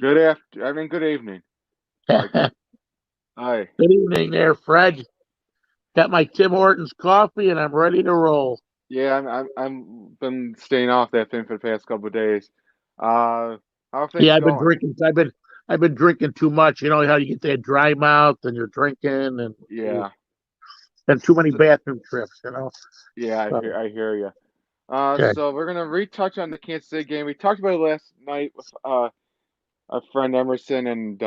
Good evening, Mike. Good Hi. evening there, Fred. Got my Tim Hortons coffee and I'm ready to roll. Yeah, I'm been staying off that thing for the past couple of days. Uh, how are Yeah, things I've been going? drinking. I've been drinking too much. You know how you get that dry mouth and you're drinking Yeah, and too many S- bathroom trips. yeah, So, I hear you. okay. So we're gonna retouch on the Kansas City game. We talked about it last night with our friend Emerson, and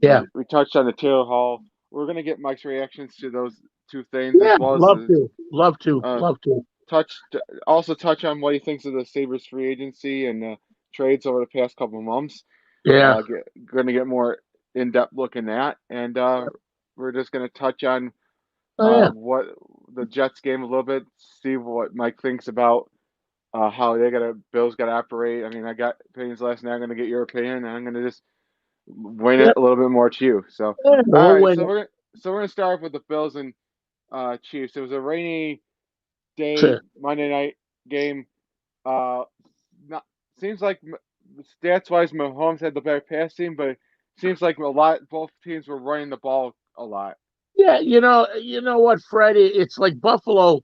Yeah, we touched on the Taylor Hall. We're gonna get Mike's reactions to those two things as yeah. well as Love to, love to, uh love to. touch also touch on what he thinks of the Sabres free agency and trades over the past couple of months. Yeah. Going to get more in depth look in that, and we're just going to touch on Oh yeah. what the Jets game a little bit, see what Mike thinks about how Bills got to operate. I mean, I got opinions last night. I'm going to get your opinion, and I'm going to just wing it Yep. a little bit more to you. So, Yeah, all we'll right, win we're gonna start off with the Bills and Chiefs. It was a rainy day it. Monday night game. Uh, not seems like stats wise, Mahomes had the better pass team, but it seems like both teams were running the ball a lot. Yeah, you know what, Fred? It's like Buffalo.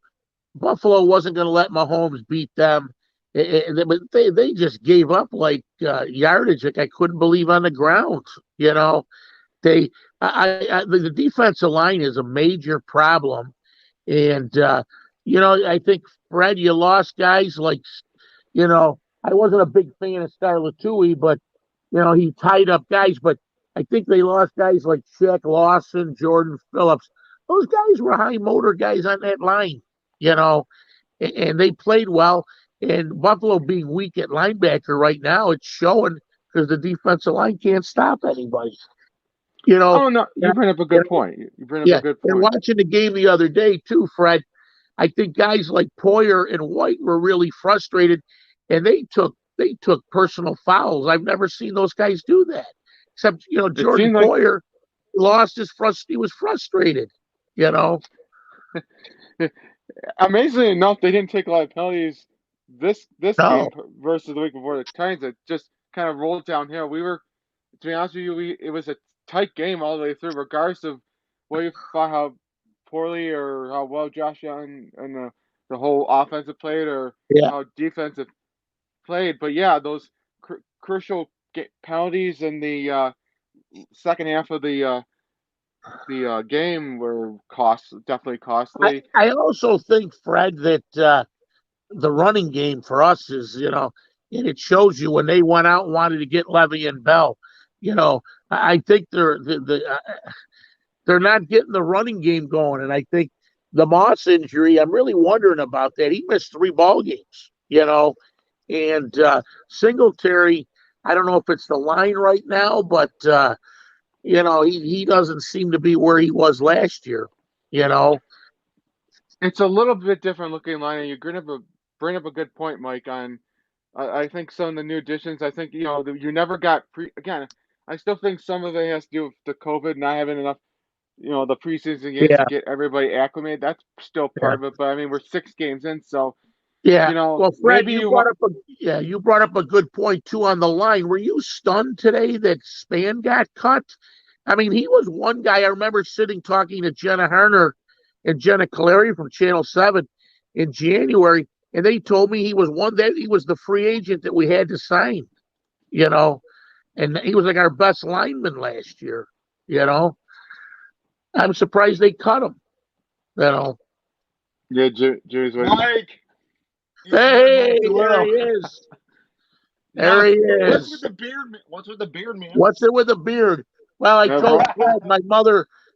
Buffalo wasn't going to let Mahomes beat them. But they just gave up like yardage like I couldn't believe on the ground. You know, they the defensive line is a major problem, and I think Fred, you lost guys like I wasn't a big fan of Star Latui, but he tied up guys, but I think they lost guys like Shaq Lawson, Jordan Phillips. Those guys were high motor guys on that line, you know, and they played well. And Buffalo being weak at linebacker right now, it's showing because the defensive line can't stop anybody. You know, Oh no, yeah, you bring up a and, good point. You bring up a yeah. good And point. watching the game the other day too, Fred, I think guys like Poyer and White were really frustrated, and they took personal fouls. I've never seen those guys do that, except It Jordan seemed like Poyer lost his frust. He was frustrated. You know, amazingly enough, they didn't take a lot of penalties this game no, versus the week before the Titans. It just kind of rolled downhill. To be honest with you, it was a tight game all the way through, regardless of what you thought how poorly or how well Josh Allen and the whole offensive played or yeah. how defensive played. But yeah, those crucial penalties in the second half of the game were definitely I, costly. I also think Fred that the running game for us is and it shows you when they went out and wanted to get Levy and Bell. I think they're not getting the running game going. And I think the Moss injury, I'm really wondering about that. He missed 3 ball games, and Singletary, I don't know if it's the line right now, but he doesn't seem to be where he was last year. You know, It's a little bit different looking line, and you bring up a good point, Mike. On I think some of the new additions. I think you never got again. I still think some of it has to do with the COVID not having enough the preseason games to yeah, get everybody acclimated. That's still yeah. part of it. But I mean, we're 6 games in, so Yeah. Well, Fred, maybe you want. you brought up a good point too on the line. Were you stunned today that Span got cut? I mean, he was one guy I remember sitting talking to Jenna Harner and Jenna Caleri from Channel 7 in January, and they told me he was the free agent that we had to sign, you know, and he was like our best lineman last year, you know. I'm surprised they cut him, you know. Yeah, Jerry's waiting. Mike, he's here, Hey, Mike there he DeLeo. is. There Now, he what's with is. the beard? What's with the beard, man? What's it with a beard? Well, I Uh, told Fred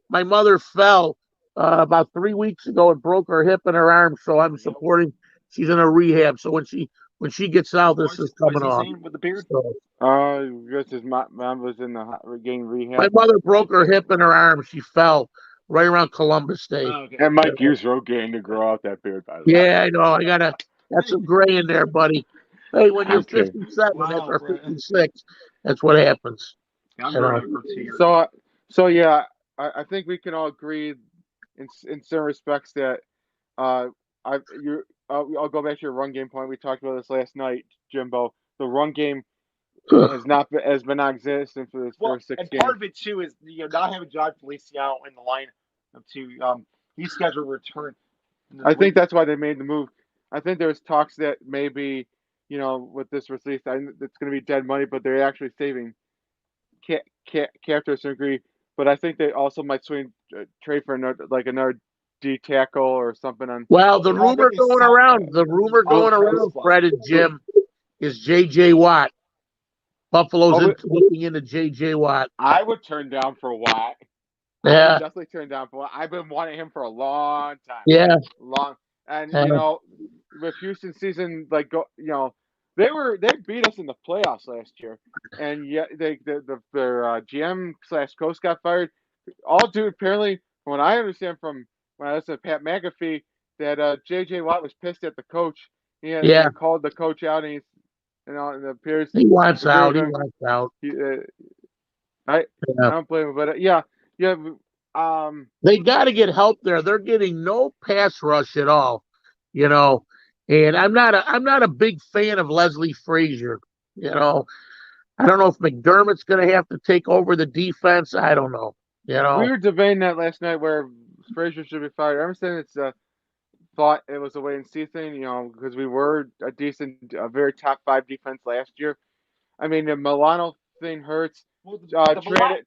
my mother fell about 3 weeks ago and broke her hip and her arm, so I'm Yep. supporting. She's in a rehab, so when she gets out, this is What's coming he off. saying with the beard? So because his mom was in the getting my rehab. mother broke her hip and her arm. She fell right around Columbus Day. Oh, okay. And You Mike know. used Rogaine to grow out that beard, by the way. Yeah, I know. Got Hey, some gray in there, buddy. Hey, when you're I'm kidding. 57 wow, or Fred. 56, that's what happens. I'm You growing know. out for 2 years. So, yeah, I think we can all agree in some respects that uh, I'll go back to your run game point. We talked about this last night, Jimbo. The run game has been non-existent for this first 6 and games. part of it too is not having John Feliciano in the lineup to he's scheduled to return. I think that's why they made the move. I think there was talks that maybe, with this release, it's going to be dead money, but they're actually saving cap to a certain degree. But I think they also might trade for another D tackle or something on. Well, the rumor going around, Fred and Jim, is J.J. Watt. Buffalo's looking into J.J. Watt. I would turn down for Watt. Yeah. I would definitely turn down for Watt. I've been wanting him for a long time. Yeah. And with Houston season, they beat us in the playoffs last year, and yet their GM / coach got fired. All due apparently, from what I understand from when I listened to Pat McAfee, that J.J. Watt was pissed at the coach. He called the coach out, and it appears he wants out. I don't blame him, but they got to get help there. They're getting no pass rush at all, And I'm not a big fan of Leslie Frazier. I don't know if McDermott's going to have to take over the defense. I don't know. We were debating that last night where Frazier should be fired. I'm saying thought it was a wait and see thing, because we were a very top 5 defense last year. I mean, the Milano thing hurts.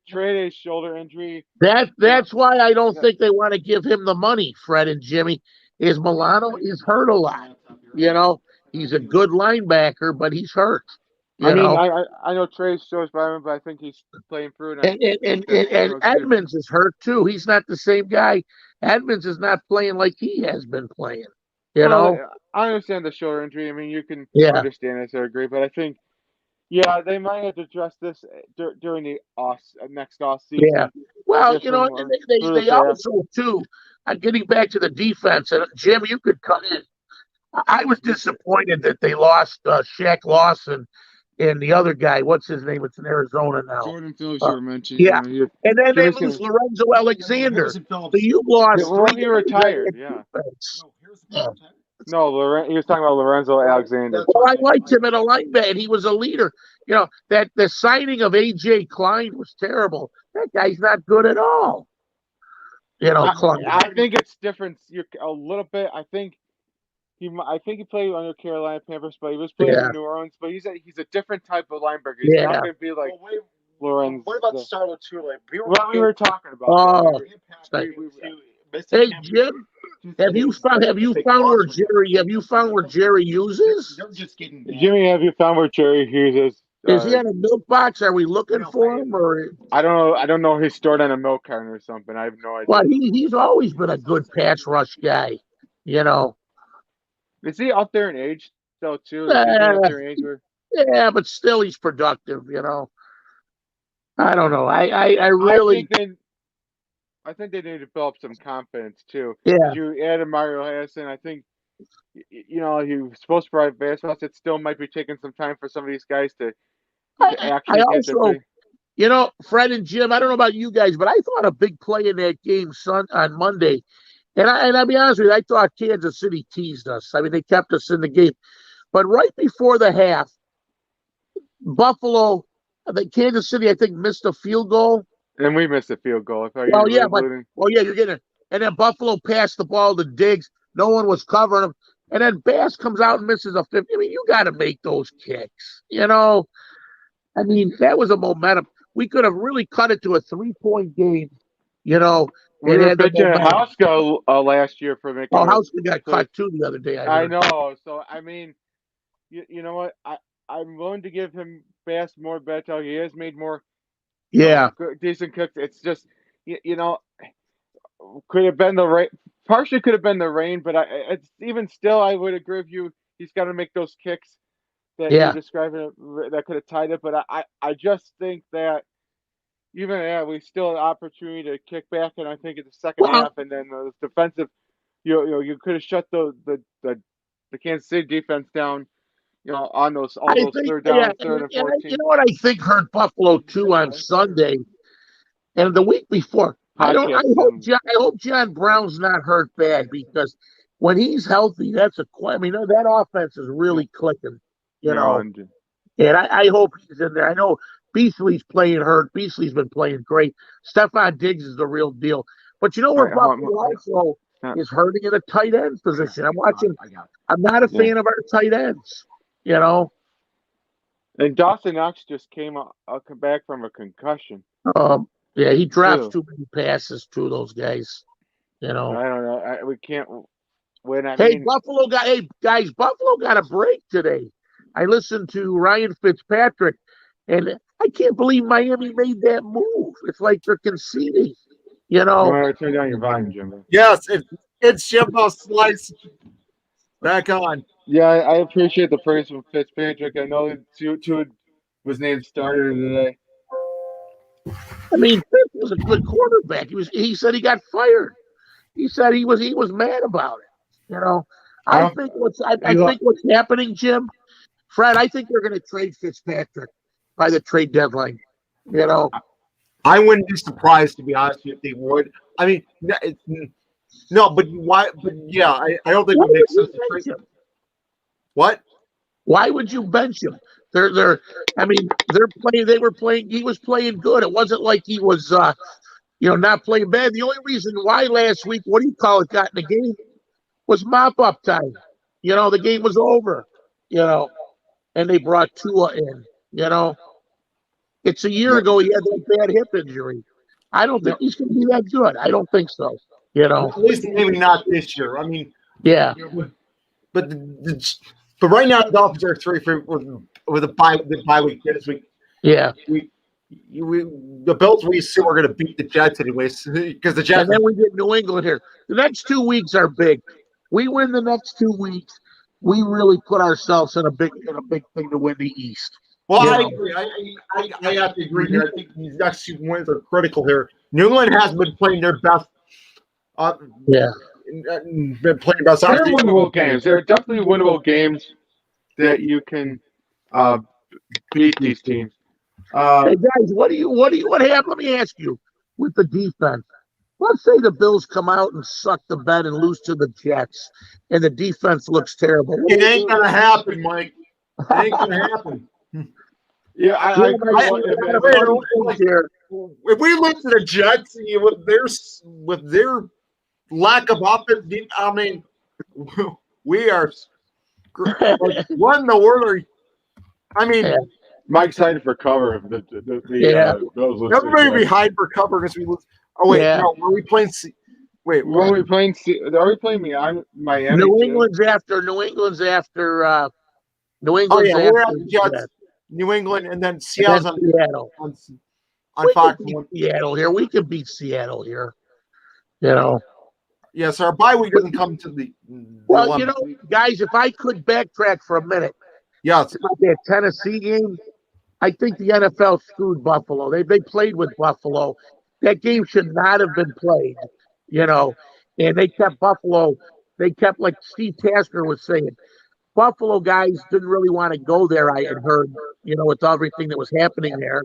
Trade shoulder injury. That's why I don't think they want to give him the money, Fred and Jimmy. Is Milano is hurt a lot. He's a good linebacker, but he's hurt. I know Trey shows by him, but I think he's playing through it. And Edmonds is hurt too. He's not the same guy. Edmonds is not playing like he has been playing. I understand the shoulder injury. I mean, you can understand this, I agree, but I think they might have to address this during the next off season. Yeah. Well, they also too. Getting back to the defense, and Jim, you could cut in. I was disappointed that they lost Shaq Lawson and the other guy. What's his name? It's in Arizona now. Jordan Phillips, you were mentioning. Yeah. And then they lose Lorenzo Alexander. So you lost. He retired. Yeah. No, he was talking about Lorenzo Alexander. Well, I liked him at a linebacker. He was a leader. That the signing of A.J. Klein was terrible. That guy's not good at all. I think it's different a little bit. I think he played under Carolina Panthers, but he was playing in New Orleans. But he's a different type of linebacker. He's not going to be like Lorenzo. What about Starlo too? We were talking about. Hey Jim, have you found where Jerry uses? They're just getting bad. Jimmy, have you found where Jerry uses? Is he on a milk box? Are we looking for him, or I don't know. I don't know. He's stored on a milk carton or something. I have no idea. Well, he's always been a good pass rush guy. Is he up there in age still too? Yeah, but still he's productive. I don't know. I really. I think they need to build up some confidence too. Yeah. You added Mario Harrison. I think he was supposed to provide pass rush. It still might be taking some time for some of these guys to actually get their Fred and Jim, I don't know about you guys, but I thought a big play in that game on Monday. And I'll be honest with you, I thought Kansas City teased us. I mean, they kept us in the game. But right before the half, Kansas City, I think, missed a field goal. And we missed a field goal. You're getting it. And then Buffalo passed the ball to Diggs. No one was covering him. And then Bass comes out and misses a 50. I mean, you got to make those kicks. I mean, that was a momentum. We could have really cut it to a 3-point game. We were pitching Hauska last year for making. Oh, Hauska got cut too the other day. I know. So I mean, you know what? I'm willing to give him Bass more better. He has made more. Yeah. Decent kicks. It's just could have been the rain. Partially could have been the rain, but it's even still. I would agree with you. He's got to make those kicks that you're describing that could have tied it. But I just think that even we still have an opportunity to kick back, and I think in the second half, and then the defensive, you could have shut the Kansas City defense down. On those third down, third and 14. You know what I think hurt Buffalo too on Sunday, and the week before. I hope John Brown's not hurt bad, because when he's healthy, that offense is really clicking. And I hope he's in there. I know Beasley's playing hurt. Beasley's been playing great. Stephon Diggs is the real deal. But you know where Buffalo also is hurting in the tight end position. I'm not a fan of our tight ends, you know. And Dawson Knox just came back from a concussion. Yeah, he drops too many passes to those guys. You know. I don't know. We can't win. Buffalo got a break today. I listened to Ryan Fitzpatrick, and I can't believe Miami made that move. It's like they're conceding, you know. You want to turn down your volume, Jimbo? Yes, it's Jimbo Slice. Back on. Yeah, I appreciate the praise from Fitzpatrick. I know two was named starter today. I mean, Fitz was a good quarterback. He said he got fired. He said he was mad about it. You know, I think what's happening, Jim, Fred. I think they're going to trade Fitzpatrick by the trade deadline. You know, I wouldn't be surprised, to be honest with you, if they would. I mean, no, but why? But yeah, I don't think it would make sense to trade him. What? Why would you bench him? They're playing. They were playing. He was playing good. It wasn't like he was, not playing bad. The only reason why last week, got in the game, was mop-up time. You know, the game was over. You know, and they brought Tua in. You know, it's a year ago he had that bad hip injury. I don't think he's going to be that good. I don't think so. You know, at least maybe not this year. I mean, yeah. But right now the Dolphins are 3 with a bye week this week. Yeah. The Bills we assume are going to beat the Jets anyways because the Jets. And then we get New England here. The next 2 weeks are big. We win the next 2 weeks, we really put ourselves in a big thing to win the East. Well, I agree. I have to agree here. I think these next 2 wins are critical here. New England has been playing their best. Been playing best. They're winnable games. They're definitely winnable games that you can beat these teams. Hey guys, what happened? Let me ask you with the defense. Let's say the Bills come out and suck the bed and lose to the Jets, and the defense looks terrible. It ain't gonna happen, Mike. It ain't gonna happen. Yeah, if we lose to the Jets with their lack of offense, I mean, we are. What in the world are? I mean, Mike's hiding for cover. Everybody will be hiding for cover because we lose. Oh wait, no, were we playing? Wait, were we playing? Are we playing Miami? New England's after. New England's we're at the Jets. New England, and then Seattle's on Seattle. On Fox. Seattle here. We could beat Seattle here. You know. Yes, our bye week doesn't come to the. Well, you know, guys, if I could backtrack for a minute. Yes. About that Tennessee game, I think the NFL screwed Buffalo. They played with Buffalo. That game should not have been played, you know. And they kept Buffalo. They kept, like Steve Tasker was saying, Buffalo guys didn't really want to go there, I had heard, you know, with everything that was happening there.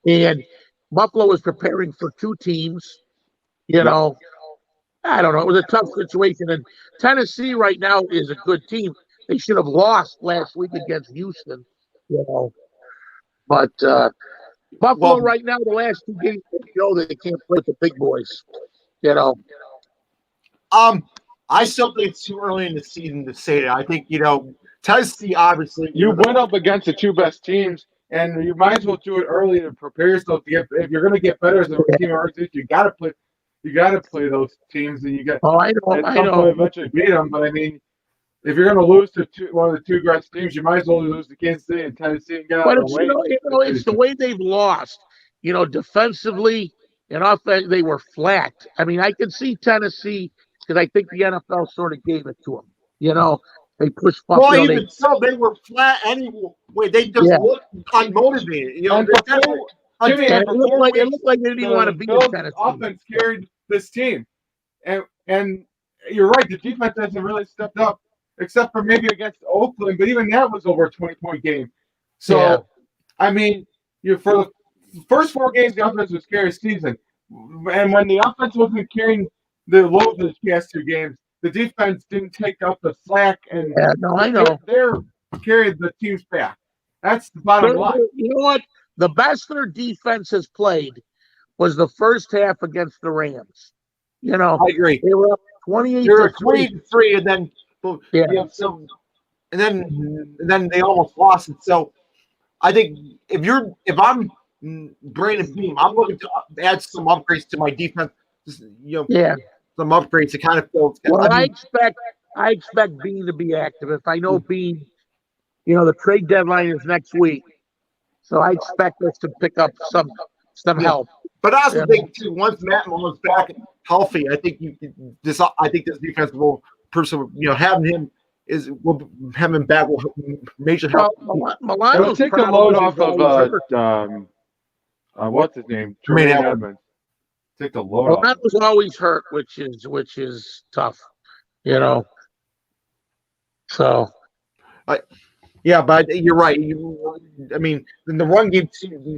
And Buffalo was preparing for 2 teams, you know. I don't know. It was a tough situation. And Tennessee right now is a good team. They should have lost last week against Houston, you know. But Buffalo right now, the last 2 games, they show that they can't play with the big boys, you know. I still think it's too early in the season to say that. I think, you know, Tennessee obviously. You went up against the 2 best teams, and you might as well do it early to prepare yourself to get. If you're going to get better as a team, you got to play. You got to play those teams, and you got. Oh, I know. Eventually beat them, but I mean, if you're going to lose to one of the 2 best teams, you might as well lose to Kansas City and Tennessee and get out of the way. But it's the way they've lost. You know, defensively and offense, they were flat. I mean, I can see Tennessee because I think the NFL sort of gave it to them. You know, they pushed. Well, even so, they were flat anyway. They just looked unmotivated. You know, it looked like they didn't want to beat Tennessee. Offense carried this team, and you're right. The defense hasn't really stepped up, except for maybe against Oakland. But even that was over a 20-point game. So, I mean, for the first 4 games, the offense was carrying season, and when the offense wasn't carrying the load of the past 2 games, the defense didn't take up the slack, and I know they're carried the teams back. That's the bottom line. You know what? The best their defense has played was the first half against the Rams. You know, I agree. they were up 28 They were to 3. 23, and then and then they almost lost it. So I think if I'm Brandon Beam, I'm looking to add some upgrades to my defense. Just, some upgrades to kind of fill. Well, I expect Bean to be active. If I know Bean, the trade deadline is next week, so I expect us to pick up some help. But I also think too, once Matt Malone's back healthy, I think this defense will having him back will major help. It'll take the load off of what's his name, Tremaine Edmonds. Take the load off. That was always hurt, which is tough, So. Yeah, but you're right. I mean, in the run game,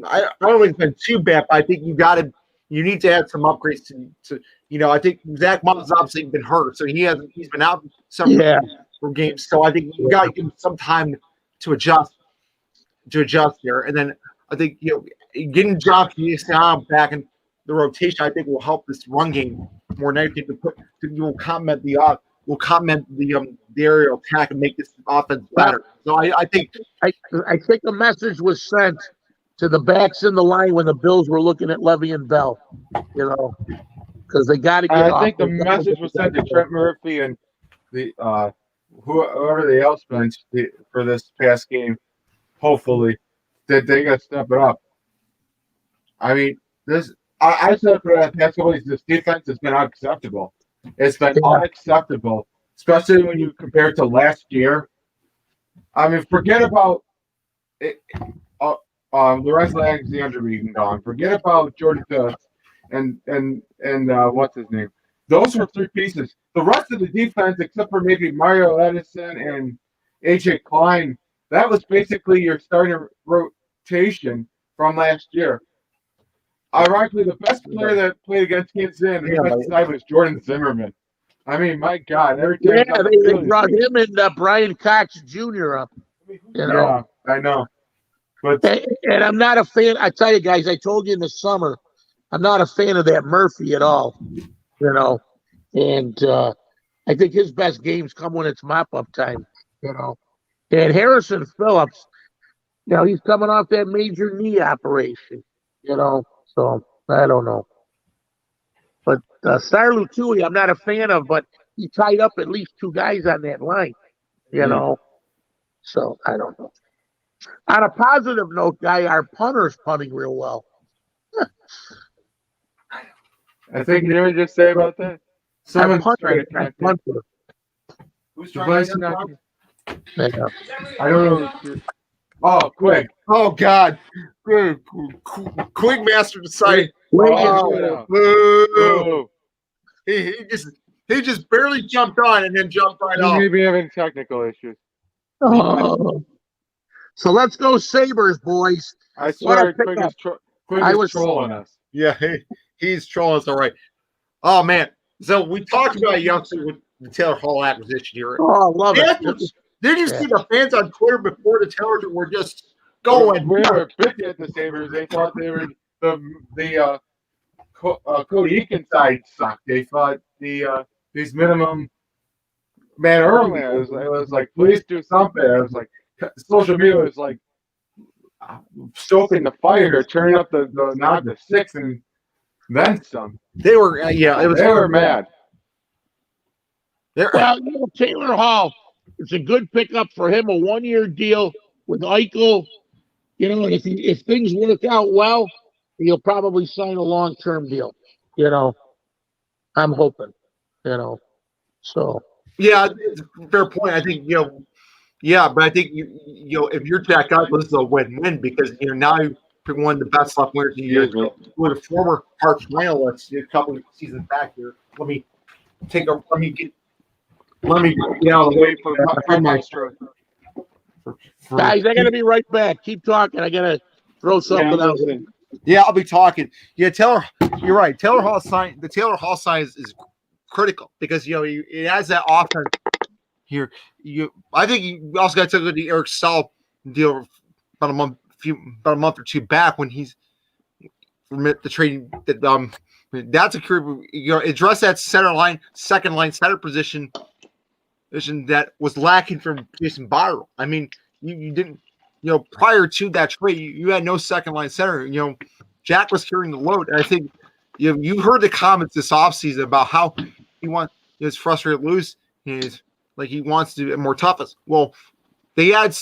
I don't think it's been too bad. But I think you need to add some upgrades to. I think Zach Moss has obviously been hurt, so he's been out several games. So I think you got to give him some time to adjust there. And then I think getting John Fiesta back in the rotation, I think will help this run game more than anything. Will complement the aerial attack and make this offense better. So I think a message was sent to the backs in the line when the Bills were looking at Le'Veon Bell, because they got to get off. I think the message was sent to Trent Murphy and the whoever they else benched for this past game. Hopefully, that they got to step it up. I mean, I said for the past couple weeks, this defense has been unacceptable. It's been unacceptable, especially when you compare it to last year. I mean, forget about it, the rest of Alexander being gone. Forget about Jordan Phillips and what's his name. Those were three pieces. The rest of the defense, except for maybe Mario Edison and AJ Klein, that was basically your starting rotation from last year. Ironically, the best player that played against Kansas City on the defensive side was Jordan Zimmerman. I mean, my God, every time they brought him and Brian Cox Jr. up. Yeah, I know. But and I'm not a fan. I tell you guys, I told you in the summer, I'm not a fan of that Murphy at all. And I think his best games come when it's mop-up time. And Harrison Phillips, he's coming off that major knee operation. So I don't know. But Star Lutui, I'm not a fan of, but he tied up at least two guys on that line. So I don't know. On a positive note, our punter's punting real well. I think you know what you just say about that? Someone's trying to connect it. Who's trying to connect it? I don't know. Oh, Quick. Oh, God. Quick Master decided. He just barely jumped on and then jumped right off. He may be having technical issues. Oh. So let's go Sabres, boys. I swear, Quick is trolling us. Yeah, he's trolling us, all right. Oh, man. So we talked about youngster with the Taylor Hall acquisition here. Oh, I love it. Did you see the fans on Twitter before the Taylor were just going? We were big at the Sabres. They thought they were the Cody Eakin side sucked. They thought these minimum man early. It was like, please do something. It was like social media was like stoking the fire, turning up the knob to 6 and then some. They were they were mad. Well, Taylor Hall. It's a good pickup for him, a 1-year deal with Eichel. And if things work out well, he'll probably sign a long-term deal. I'm hoping. So. Yeah, it's a fair point. I think but I think if you're Jack Eichel, this is a win-win because now you're one of the best left wingers in the year with a former Hart finalist a couple of seasons back here. Let me get out of the way for my stroke. Guys, I gotta be right back. Keep talking. I gotta throw something else in. Yeah, I'll be talking. Yeah, Taylor, you're right. The Taylor Hall sign is critical because it has that offense here. I think you also got to look at the Eric Staal deal about a month or two back when he's the trade that that's a career, address that second line center position that was lacking from Jason Botterill. I mean, you didn't, prior to that trade, you had no second line center. Jack was carrying the load. And I think you heard the comments this offseason about how he wants, he's frustrated loose. He wants to do more toughness. Well, they had,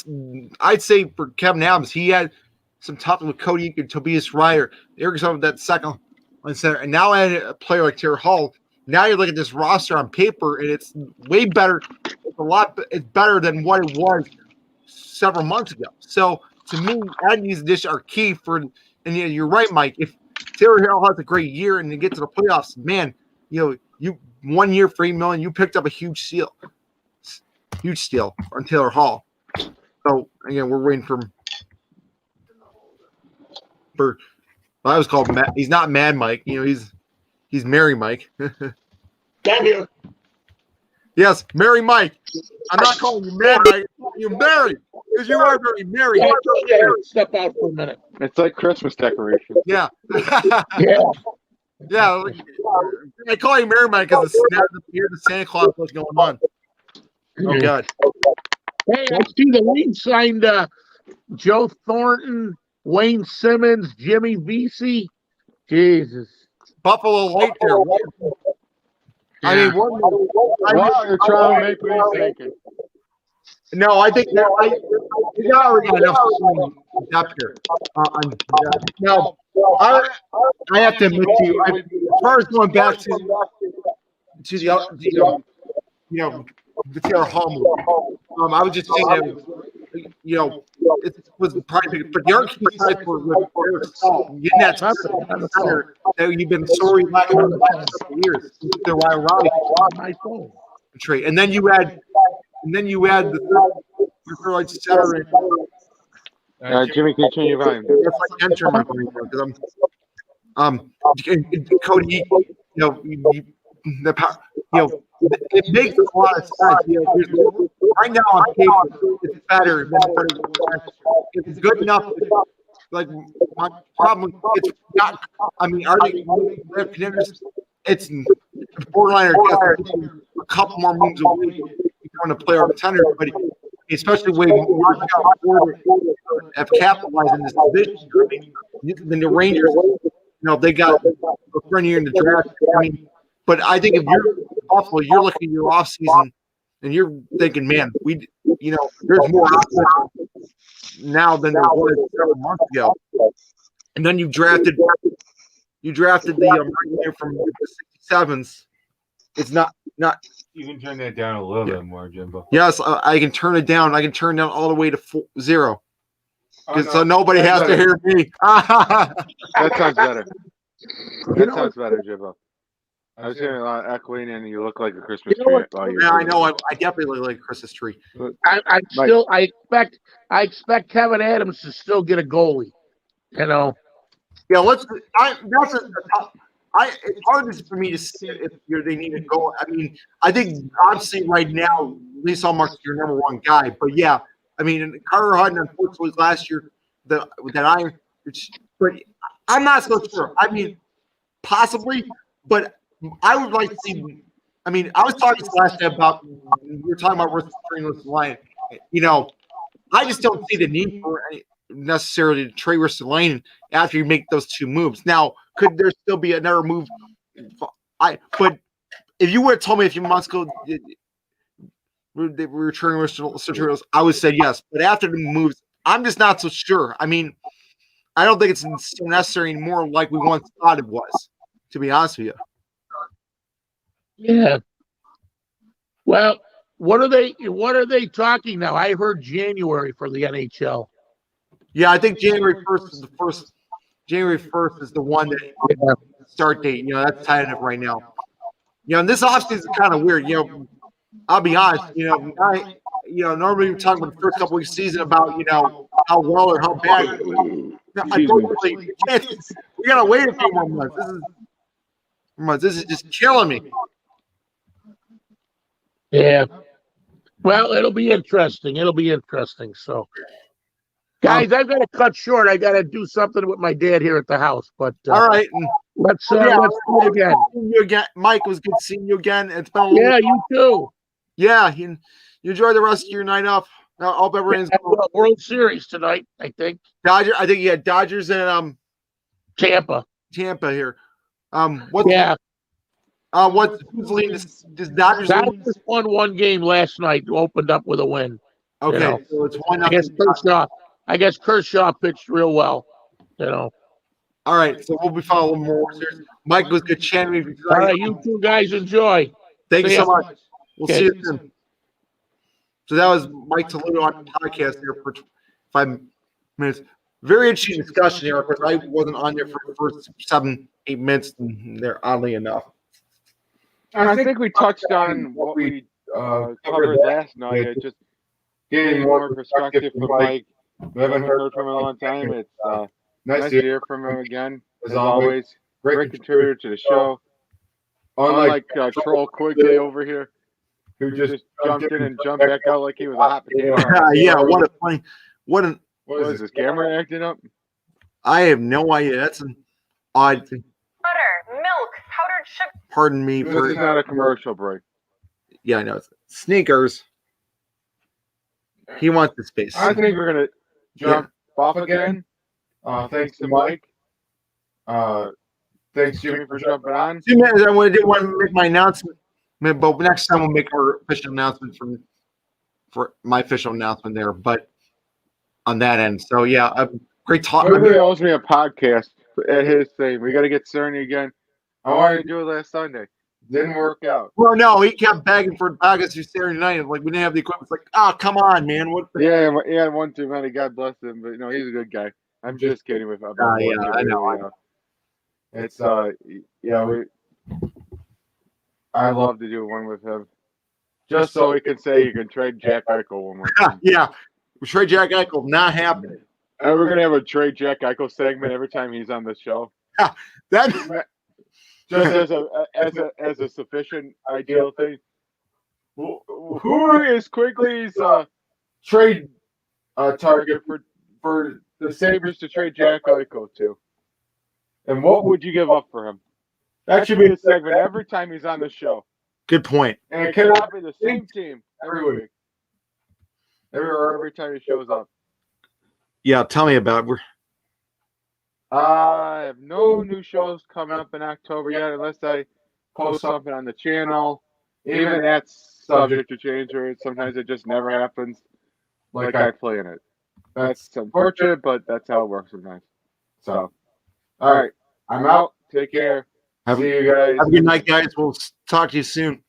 I'd say for Kevin Adams, he had some toughness with Cody and Tobias Ryder. They were some of that second line center. And now add a player like Taylor Hall. Now you look at this roster on paper, and it's way better. It's better than what it was several months ago. So to me, adding these additions are key for. And you're right, Mike. If Taylor Hall has a great year and you get to the playoffs, man, you 1 year for $8 million, you picked up a huge steal on Taylor Hall. So again, we're waiting for. I was called Matt. He's not Mad Mike. He's Merry Mike. Damn you. Yes, Merry Mike. I'm not calling you Mad Mike. You're Merry because you are very merry. Step out for a minute. It's like Christmas decorations. Yeah. Yeah. Yeah. I call you Merry Mike because the Santa Claus was going on. Oh God. Hey, I see the league signed Joe Thornton, Wayne Simmons, Jimmy Vesey. Jesus. Buffalo late there. I mean, You're trying to make me thinking. No, I think that we already got enough depth here. Now, I have to admit to you, as far as going back to the Taylor Hall move, I was just saying that it was probably, but the archetype for Eric Staal, getting that center that you've been sorry lacking for the last couple of years, the Ryan Raleigh trade, and then you add the third line center. Jimmy, can you change your volume? That's like enter my brain because Cody, it makes a lot of sense. Right now on paper, it's better than it's good enough. Like my problem, it's not. I mean, are they contenders? It's borderline or a couple more moves away becoming a player or contender, but especially when have capitalized in this division. I mean, the Rangers, they got a friend here in the draft. I mean, but I think if you're Buffalo, you're looking at your offseason and you're thinking, man, there's more options now than there was several months ago. And then you drafted the from the 67s. It's not. You can turn that down a little bit more, Jimbo. Yes, I can turn it down. I can turn down all the way to 0. So nobody has to hear me. That sounds better. That sounds better, Jimbo. I was hearing a lot of echoing, and you look like a Christmas tree. Yeah, I know. I definitely look like a Christmas tree. I expect Kevin Adams to still get a goalie. Yeah, it's hard for me to say if they need a goal. I mean, I think obviously right now, Lisa Allmark's your number one guy. But yeah, I mean, Carter Hutton unfortunately last year but I'm not so sure. I mean, possibly, but I would like to see. I mean, I was talking last night about we were talking about versus Trainless Lion. I just don't see the need for necessarily to trade Ristolainen after you make those two moves. Now, could there still be another move? But if you would have told me a few months ago they were returning Ristolainen, I would say yes. But after the moves, I'm just not so sure. I mean, I don't think it's so necessary anymore like we once thought it was, to be honest with you. Yeah. Well, what are they talking now? I heard January for the NHL. Yeah, I think January 1st is the first. January 1st is the one that start date. That's tentative right now. And this offseason is kind of weird. I'll be honest. Normally we talk about the first couple weeks of the season about how well or how bad. Unfortunately, we gotta wait a few more months. This is just killing me. Yeah. Well, it'll be interesting. So, Guys, I've got to cut short. I got to do something with my dad here at the house. But All right. let's Yeah, do it again. Seeing you again, Mike. It was good seeing you again. It's been a little. Yeah, you too. Yeah, you enjoy the rest of your night off. I hope everyone's World Series tonight, I think. Dodger. I think you had Dodgers and Tampa. Tampa here. Yeah. Who's leading this Dodgers? Dodgers won one game last night. Opened up with a win. Okay, You know, so it's 1-0. I guess Kershaw pitched real well. You know. All right, so we'll be following more. Mike was good chatting with you. All right, you two guys enjoy. Thank you so ya. much. We'll see you soon. So that was Mike Toledo on the podcast here for 5 minutes. Very interesting discussion here. Of course, I wasn't on there for the first 7-8 minutes there, oddly enough. I think we touched on what we covered last night. Just getting more perspective from Mike. We haven't heard from him in a long time. It's nice to hear from him again. As always, great contributor to the show. Unlike Troll Quigley over here, who just jumped in and jumped back out like he was a hot potato. Yeah, what a funny, what is this camera acting up? I have no idea. That's an odd thing. Butter, milk, powdered sugar. Pardon me This for is not a commercial break. Yeah, I know. Sneakers. He wants the space. I think we're gonna jump off again. Thanks to Mike. Thanks Jimmy for jumping on. 2 minutes. I didn't want to make my announcement, but next time we'll make our official announcement for my official announcement there. But on that end, so yeah, great talk. He owes me a podcast at his thing. We got to get Cerny again. I wanted to do it last Sunday. Didn't work out. Well, no, he kept begging for podcasts through Saturday night. Like we didn't have the equipment. It's like, oh, come on, man. What? Yeah, he had one too many. God bless him, but he's a good guy. I'm just kidding with him. Yeah, I know. It's I love to do one with him, just so he can say you can trade Jack Eichel one more time. Yeah, trade Jack Eichel not happening. And we're gonna have a trade Jack Eichel segment every time he's on the show. That just as a sufficient ideal thing. Who is Quigley's trade target for the Sabres to trade Jack Eichel to? And what would you give up for him? That should be the segment every time he's on the show. Good point. And it cannot be the same team every week. Every time he shows up. Yeah, tell me about it. I have no new shows coming up in October yet, unless I post something on the channel. Even that's subject to change, or sometimes it just never happens. Like I play in it. That's unfortunate, but that's how it works sometimes. So, all right, I'm out. Take care. See you guys. Have a good night, guys. We'll talk to you soon.